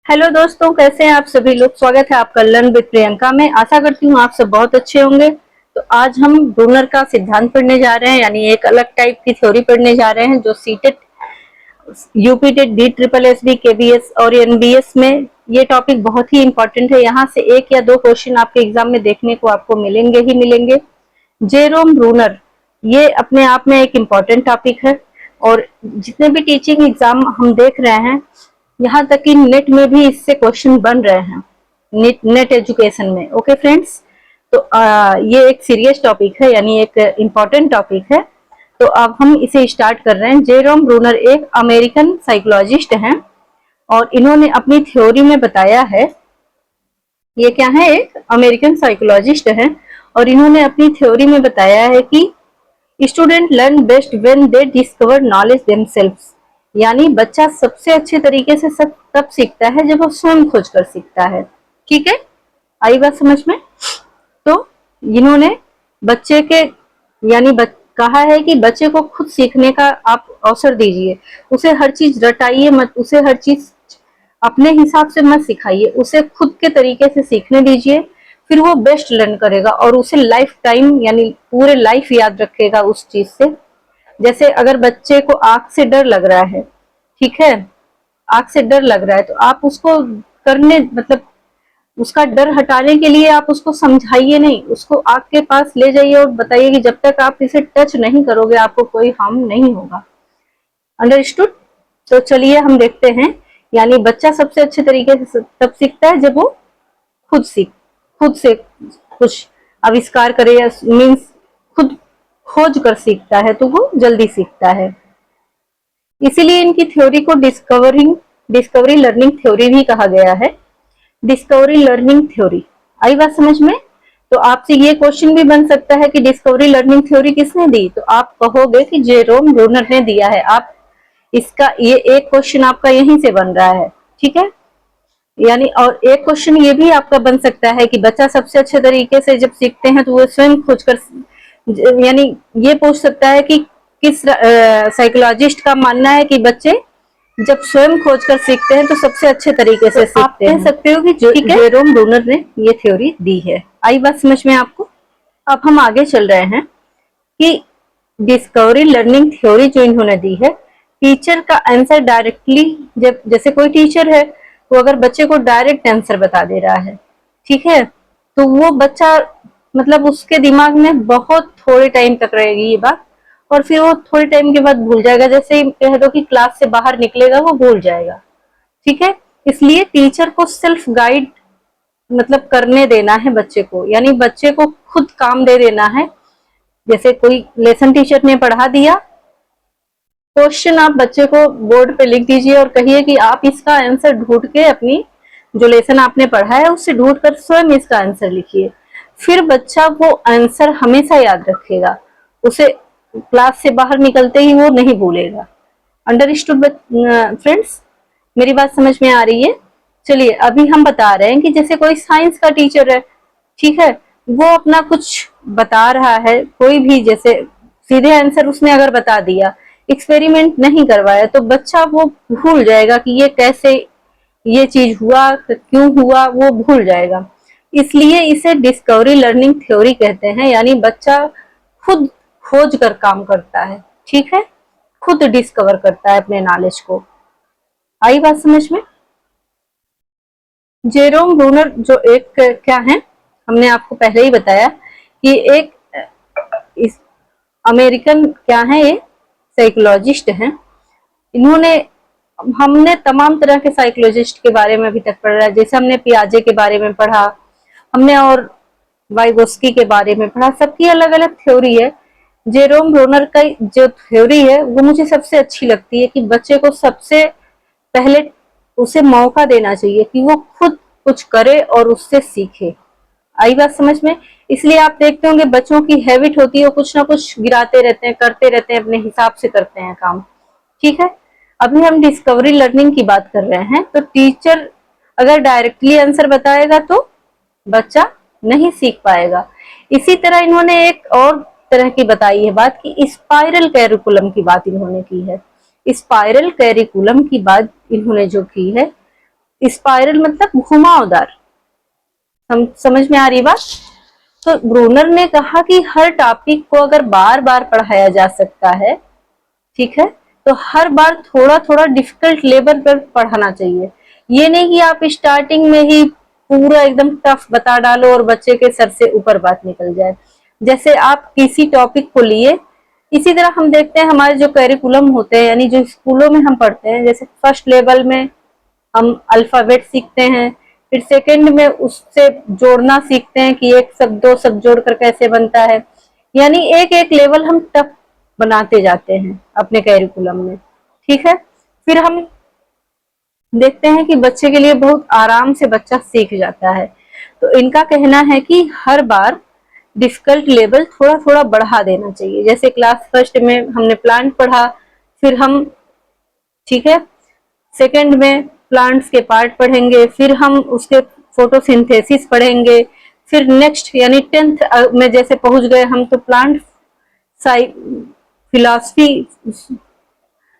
Hello दोस्तों, कैसे हैं आप सभी लोग। स्वागत है आपका लर्न विद प्रियंका में। आशा करती हूँ आप सब बहुत अच्छे होंगे। तो आज हम ब्रूनर का सिद्धांत पढ़ने जा रहे हैं, यानी एक अलग टाइप की थ्योरी पढ़ने जा रहे हैं जो CTET, UPTET, D triple S B, KVS और एनबीएस में ये टॉपिक बहुत ही इंपॉर्टेंट है। यहाँ से एक या दो क्वेश्चन आपके एग्जाम में देखने को आपको मिलेंगे ही मिलेंगे। जेरोम ब्रूनर ये अपने आप में एक इम्पॉर्टेंट टॉपिक है और जितने भी टीचिंग एग्जाम हम देख रहे हैं, यहाँ तक कि नेट में भी इससे क्वेश्चन बन रहे हैं, नेट एजुकेशन में। ओके फ्रेंड्स, तो ये एक सीरियस टॉपिक है, यानी एक इम्पॉर्टेंट टॉपिक है। तो अब हम इसे स्टार्ट कर रहे हैं। जेरोम ब्रूनर एक अमेरिकन साइकोलॉजिस्ट हैं और इन्होंने अपनी थ्योरी में बताया है, ये क्या है, एक अमेरिकन साइकोलॉजिस्ट है और इन्होंने अपनी थ्योरी में बताया है कि student learn best when they discover knowledge themselves, यानी बच्चा सबसे अच्छे तरीके से सब तब सीखता है जब वो स्वयं खोज कर सीखता है। ठीक है, आई बात समझ में। तो इन्होंने बच्चे के यानी कहा है कि बच्चे को खुद सीखने का आप अवसर दीजिए, उसे हर चीज रटाइए मत, उसे हर चीज अपने हिसाब से मत सिखाइए, उसे खुद के तरीके से सीखने दीजिए, फिर वो बेस्ट लर्न करेगा और उसे लाइफ टाइम यानी पूरे लाइफ याद रखेगा उस चीज से। जैसे अगर बच्चे को आग से डर लग रहा है, ठीक है, आग से डर लग रहा है, तो आप उसको करने मतलब उसका डर हटाने के लिए आप उसको समझाइए नहीं, उसको आग के पास ले जाइए और बताइए कि जब तक आप इसे टच नहीं करोगे आपको कोई हार्म नहीं होगा। अंडरस्टूड। तो चलिए हम देखते हैं, यानी बच्चा सबसे अच्छे तरीके से तब सीखता है जब वो खुद से कुछ आविष्कार करे, या मीन्स खुद खोज कर सीखता है तो वो जल्दी सीखता है। इसीलिए इनकी थ्योरी को डिस्कवरी लर्निंग थ्योरी भी कहा गया है। डिस्कवरी लर्निंग थ्योरी, आई बात समझ में। तो आपसे ये क्वेश्चन भी बन सकता है कि डिस्कवरी लर्निंग थ्योरी किसने दी, तो आप कहोगे कि जेरोम ब्रूनर ने दिया है। आप इसका ये एक क्वेश्चन आपका यहीं से बन रहा है, ठीक है। यानी और एक क्वेश्चन ये भी आपका बन सकता है कि बच्चा सबसे अच्छे तरीके से जब सीखते हैं तो वो स्वयं खोजकर, यानी ये पूछ सकता है कि किस साइकोलॉजिस्ट का मानना है कि बच्चे जब स्वयं खोजकर सीखते हैं तो सबसे अच्छे तरीके से सीखते हैं। आप कह सकते हो कि जेरोम ब्रूनर ने ये थ्योरी दी है। आई बात समझ में आपको। अब हम आगे चल रहे हैं कि डिस्कवरी लर्निंग थ्योरी जो इन्होंने दी है, टीचर का आंसर डायरेक्टली, जब जैसे कोई टीचर है वो अगर बच्चे को डायरेक्ट आंसर बता दे रहा है, ठीक है, तो वो बच्चा मतलब उसके दिमाग में बहुत थोड़े टाइम तक रहेगी ये बात और फिर वो थोड़े टाइम के बाद भूल जाएगा। जैसे कह दो कि क्लास से बाहर निकलेगा वो भूल जाएगा, ठीक है। इसलिए टीचर को सेल्फ गाइड मतलब करने देना है बच्चे को, यानी बच्चे को खुद काम दे देना है। जैसे कोई लेसन टीचर ने पढ़ा दिया, क्वेश्चन आप बच्चे को बोर्ड पे लिख दीजिए और कहिए कि आप इसका आंसर ढूंढ के अपनी जो लेसन आपने पढ़ा है उससे ढूंढ कर स्वयं इसका आंसर लिखिए। फिर बच्चा वो आंसर हमेशा याद रखेगा, उसे क्लास से बाहर निकलते ही वो नहीं भूलेगा। अंडरस्टूड फ्रेंड्स, मेरी बात समझ में आ रही है। चलिए अभी हम बता रहे हैं कि जैसे कोई साइंस का टीचर है, ठीक है, वो अपना कुछ बता रहा है, कोई भी जैसे सीधे आंसर उसने अगर बता दिया, एक्सपेरिमेंट नहीं करवाया, तो बच्चा वो भूल जाएगा कि ये कैसे ये चीज हुआ, क्यों हुआ, वो भूल जाएगा। इसलिए इसे डिस्कवरी लर्निंग थ्योरी कहते हैं, यानी बच्चा खुद खोज कर काम करता है, ठीक है, खुद डिस्कवर करता है अपने नॉलेज को। आई बात समझ में। जेरोम ब्रूनर जो एक क्या है, हमने आपको पहले ही बताया कि एक इस अमेरिकन क्या है, ये साइकोलॉजिस्ट हैं। इन्होंने, हमने तमाम तरह के साइकोलॉजिस्ट के बारे में अभी तक पढ़ा है। जैसे हमने पियाजे के बारे में पढ़ा, हमने और वाइगोस्की के बारे में पढ़ा, सबकी अलग अलग थ्योरी है। जेरोम ब्रूनर का जो थ्योरी है वो मुझे सबसे अच्छी लगती है कि बच्चे को सबसे पहले उसे मौका देना चाहिए कि वो खुद कुछ करे और उससे सीखे। आई बात समझ में। इसलिए आप देखते होंगे बच्चों की हैबिट होती है, कुछ ना कुछ गिराते रहते हैं, करते रहते हैं, अपने हिसाब से करते हैं काम, ठीक है। अभी हम डिस्कवरी लर्निंग की बात कर रहे हैं। तो टीचर अगर डायरेक्टली आंसर बताएगा तो बच्चा नहीं सीख पाएगा। इसी तरह इन्होंने एक और तरह की बताई है बात कि स्पाइरल कैरिकुलम की बात इन्होंने की है। स्पाइरल कैरिकुलम की बात इन्होंने जो की है स्पाइरल मतलब घुमावदार। समझ में आ रही बात? तो ब्रूनर ने कहा कि हर टॉपिक को अगर बार बार पढ़ाया जा सकता है, ठीक है, तो हर बार थोड़ा थोड़ा डिफिकल्ट लेवल पर पढ़ाना चाहिए। ये नहीं कि आप स्टार्टिंग में ही पूरा एकदम टफ बता डालो और बच्चे के सर से ऊपर बात निकल जाए। जैसे आप किसी टॉपिक को लिए, इसी तरह हम देखते हैं हमारे जो करिकुलम होते हैं, यानी जो स्कूलों में हम पढ़ते हैं, जैसे फर्स्ट लेवल में हम अल्फाबेट सीखते हैं, फिर सेकंड में उससे जोड़ना सीखते हैं कि एक शब्द दो शब्द जोड़कर कैसे बनता है, यानी एक एक लेवल हम टफ बनाते जाते हैं अपने करिकुलम में, ठीक है। फिर हम देखते हैं कि बच्चे के लिए बहुत आराम से बच्चा सीख जाता है। तो इनका कहना है कि हर बार डिफिकल्ट लेवल थोड़ा थोड़ा बढ़ा देना चाहिए। जैसे क्लास फर्स्ट में हमने प्लांट पढ़ा, फिर हम, ठीक है, सेकंड में प्लांट्स के पार्ट पढ़ेंगे, फिर हम उसके फोटोसिंथेसिस पढ़ेंगे, फिर नेक्स्ट यानी 10th में जैसे पहुंच गए हम, तो प्लांट फिलॉसफी,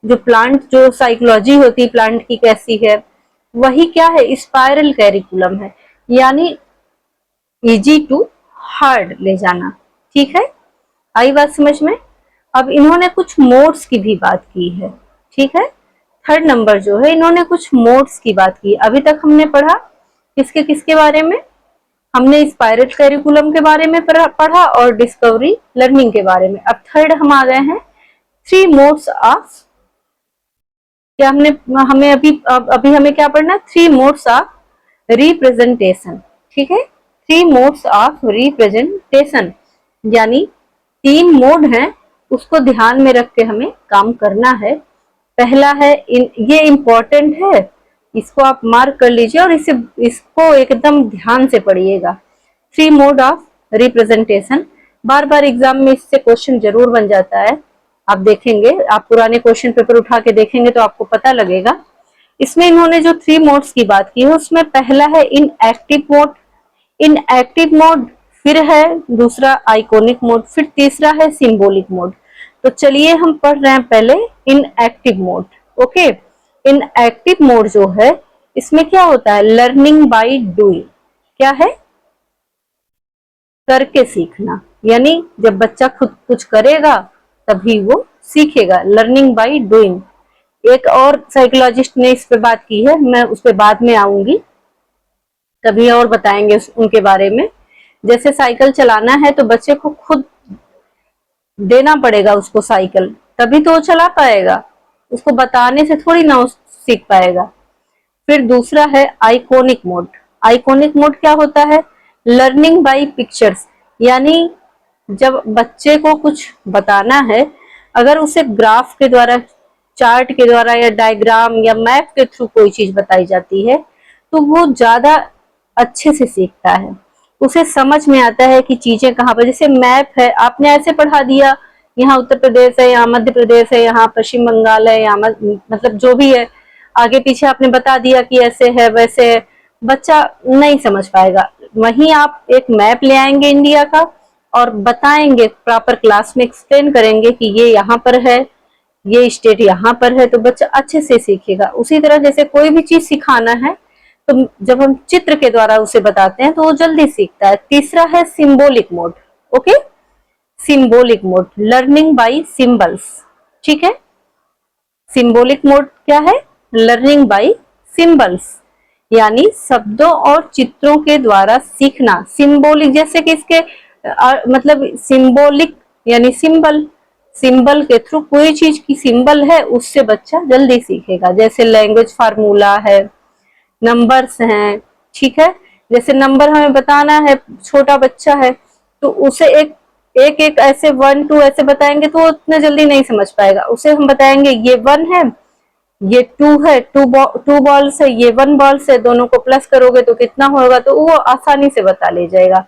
जो प्लांट जो साइकोलॉजी होती है प्लांट की कैसी है, वही क्या है, स्पाइरल कैरिकुलम है, यानी इजी टू हार्ड ले जाना, ठीक है। आई बात समझ में? अब इन्होंने कुछ मोड्स की भी बात की है, ठीक है। थर्ड नंबर जो है, इन्होंने कुछ मोड्स की बात की। अभी तक हमने पढ़ा किसके किसके बारे में, हमने स्पाइरल करिकुलम के बारे में पढ़ा और डिस्कवरी लर्निंग के बारे में। अब थर्ड हम आ गए हैं थ्री मोड्स ऑफ, क्या हमने हमें अभी हमें क्या पढ़ना, थ्री मोड्स ऑफ रिप्रेजेंटेशन, ठीक है। थ्री मोड्स ऑफ रिप्रेजेंटेशन, यानी तीन मोड हैं, उसको ध्यान में रख के हमें काम करना है। पहला है ये इंपॉर्टेंट है, इसको आप मार्क कर लीजिए और इसको एकदम ध्यान से पढ़िएगा। Three mode of representation, bar bar exam में इससे क्वेश्चन जरूर बन जाता है। आप देखेंगे, आप पुराने क्वेश्चन पेपर उठा के देखेंगे तो आपको पता लगेगा। इसमें इन्होंने जो थ्री मोड्स की बात की है, उसमें पहला है इन एक्टिव मोड, इन एक्टिव मोड, फिर है दूसरा आइकोनिक मोड, फिर तीसरा है सिंबॉलिक मोड। तो चलिए हम पढ़ रहे हैं पहले इन एक्टिव मोड। ओके, इन एक्टिव मोड जो है, इसमें क्या होता है, लर्निंग बाय डूइंग, क्या है, करके सीखना, यानी जब बच्चा खुद कुछ करेगा तभी वो सीखेगा, लर्निंग बाय डूइंग। एक और साइकोलॉजिस्ट ने इस पे बात की है, मैं उस पे बाद में आऊंगी, कभी और बताएंगे उनके बारे में। जैसे साइकिल चलाना है तो बच्चे को खुद देना पड़ेगा उसको साइकिल, तभी तो वो चला पाएगा, उसको बताने से थोड़ी ना सीख पाएगा। फिर दूसरा है आइकोनिक मोड। आइकोनिक मोड क्या होता है, लर्निंग बाय पिक्चर्स, यानी जब बच्चे को कुछ बताना है, अगर उसे ग्राफ के द्वारा, चार्ट के द्वारा या डायग्राम या मैप के थ्रू कोई चीज बताई जाती है, तो वो ज्यादा अच्छे से सीखता है, उसे समझ में आता है कि चीजें कहाँ पर, जैसे मैप है, आपने ऐसे पढ़ा दिया, यहाँ उत्तर प्रदेश है, यहाँ मध्य प्रदेश है, यहाँ पश्चिम बंगाल है, यहाँ मतलब जो भी है, आगे पीछे आपने बता दिया कि ऐसे है वैसे है, बच्चा नहीं समझ पाएगा। वहीं आप एक मैप ले आएंगे इंडिया का और बताएंगे, प्रॉपर क्लास में एक्सप्लेन करेंगे कि ये यहाँ पर है, ये स्टेट यहाँ पर है, तो बच्चा अच्छे से सीखेगा। उसी तरह जैसे कोई भी चीज सिखाना है, तो जब हम चित्र के द्वारा उसे बताते हैं तो वो जल्दी सीखता है। तीसरा है symbolic mode. Okay, symbolic mode, learning by symbols, ठीक है। सिंबॉलिक मोड क्या है, लर्निंग बाय सिंबल्स, यानी शब्दों और चित्रों के द्वारा सीखना। सिंबॉलिक जैसे कि इसके मतलब सिंबॉलिक यानी सिंबल, सिंबल के थ्रू कोई चीज की सिंबल है उससे बच्चा जल्दी सीखेगा। जैसे लैंग्वेज फार्मूला है, नंबर्स हैं, ठीक है। जैसे नंबर हमें बताना है, छोटा बच्चा है तो उसे एक एक एक ऐसे 1 2 ऐसे बताएंगे तो वो उतने जल्दी नहीं समझ पाएगा। उसे हम बताएंगे ये 1 है, ये 2 है, टू बॉल्स है, ये 1 बॉल्स है, दोनों को प्लस करोगे तो कितना होगा, तो वो आसानी से बता ले जाएगा।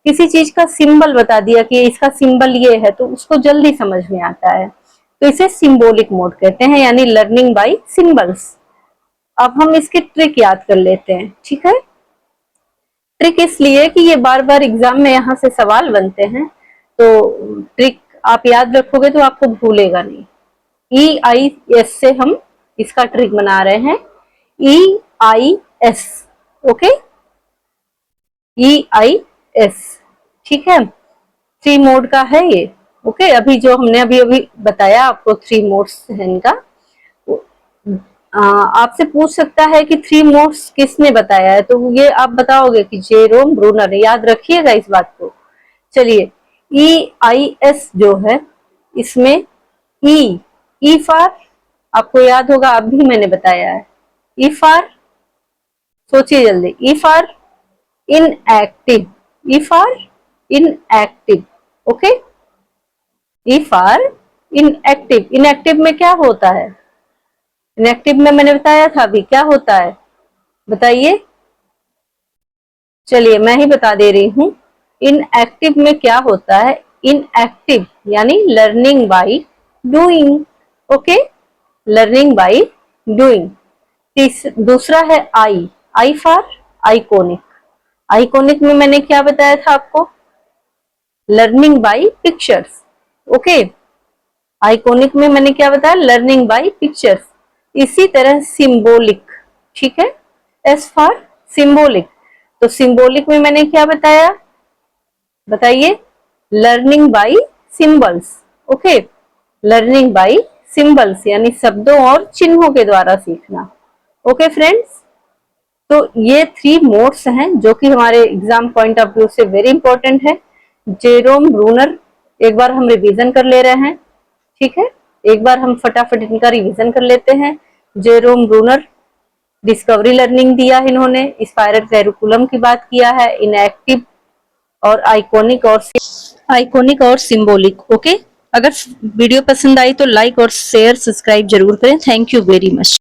किसी चीज का सिंबल बता दिया कि इसका सिंबल ये है, तो उसको जल्दी समझ में आता है, तो इसे सिंबॉलिक मोड कहते हैं, यानी लर्निंग बाय सिंबल्स। अब हम इसकी ट्रिक याद कर लेते हैं, ठीक है। ट्रिक इसलिए कि ये बार बार एग्जाम में यहाँ से सवाल बनते हैं, तो ट्रिक आप याद रखोगे तो आपको भूलेगा नहीं। EIS से हम इसका ट्रिक बना रहे हैं, EIS, ओके, EIS, ठीक है। 3 मोड का है ये, ओके। अभी जो हमने अभी अभी बताया आपको 3 मोड्स है इनका। आपसे पूछ सकता है कि 3 मोड्स किसने बताया है, तो ये आप बताओगे कि जेरोम ब्रूनर, याद रखिएगा इस बात को। चलिए, EIS जो है इसमें ई फॉर, आपको याद होगा, अभी मैंने बताया है। ई फॉर, सोचिए जल्दी, E for inactive, E for inactive, okay. E for inactive, inactive में क्या होता है? इनएक्टिव में मैंने बताया था अभी क्या होता है, बताइए। चलिए मैं ही बता दे रही हूं, इनएक्टिव में क्या होता है। इनएक्टिव यानी learning by doing, okay, learning by doing. दूसरा है आई फॉर आइकोनिक। आइकोनिक में मैंने क्या बताया था आपको, learning by pictures, okay. Iconic में मैंने क्या बताया, लर्निंग बाय पिक्चर्स। इसी तरह सिंबॉलिक, ठीक है, एस फॉर सिंबॉलिक। तो सिंबॉलिक में मैंने क्या बताया, बताइए, learning by symbols, okay, learning by symbols यानी शब्दों और चिन्हों के द्वारा सीखना, ओके फ्रेंड्स। तो ये 3 मोड्स हैं जो कि हमारे एग्जाम पॉइंट ऑफ व्यू से वेरी इंपॉर्टेंट है। जेरोम ब्रूनर, एक बार हम रिवीजन कर ले रहे हैं, ठीक है, एक बार हम फटाफट इनका रिवीजन कर लेते हैं। जेरोम ब्रूनर, डिस्कवरी लर्निंग दिया है इन्होंने, स्पाइरल कैरिकुलम की बात किया है, इनएक्टिव और आइकोनिक और सिंबॉलिक, ओके। अगर वीडियो पसंद आई तो लाइक और शेयर सब्सक्राइब जरूर करें। Thank you very much.